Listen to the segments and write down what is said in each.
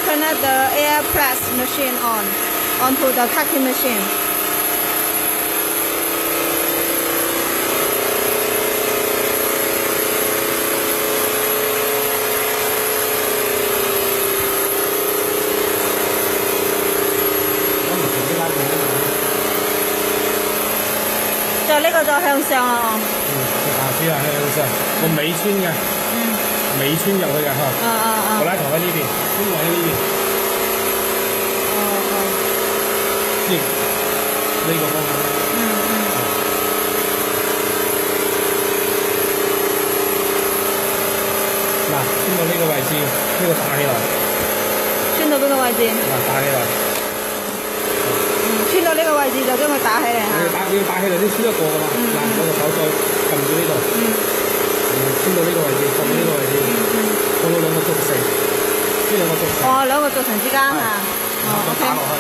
connect the air press machine onto the cutting machine.就呢個就向上啦，下次係向上，個尾穿嘅，尾穿入去嘅嗬。個拉頭喺呢邊，呢個喺呢邊。呢個方向。嗱，穿到呢個位置，呢個打起來。穿到邊個位置？嗱，打起來。穿到呢個位置就將佢打起嚟嚇。你要打起嚟先穿得過㗎嘛？嗱，攞個手再撳住呢度，穿到呢個位置，撳到呢個位置，到兩個軸承，呢兩個軸承。哦，兩個軸承之間嚇。哦 ，OK。打落去。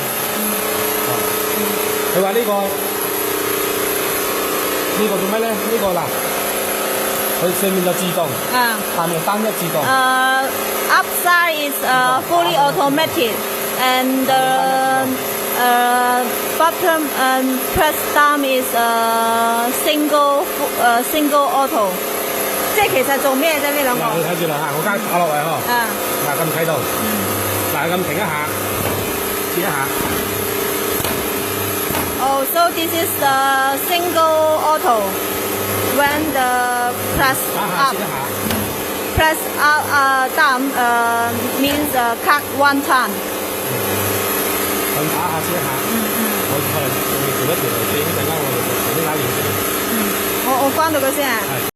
佢話呢個做咩咧？呢個嗱，佢上面就自動，下面單一自動。Upside is fully automatic and bottom press down is single auto。即係其實做咩啫？呢兩個？嗱，你睇住啦嚇，我而家打落嚟嗬。嗱，咁睇到。嗱，咁停一下，切一下。Oh, so this is the single auto. When the press up, down means cut one time. 咁打下先下，我可能仲要做一條嚟，一陣間我哋重新拉完先。我關到佢先啊。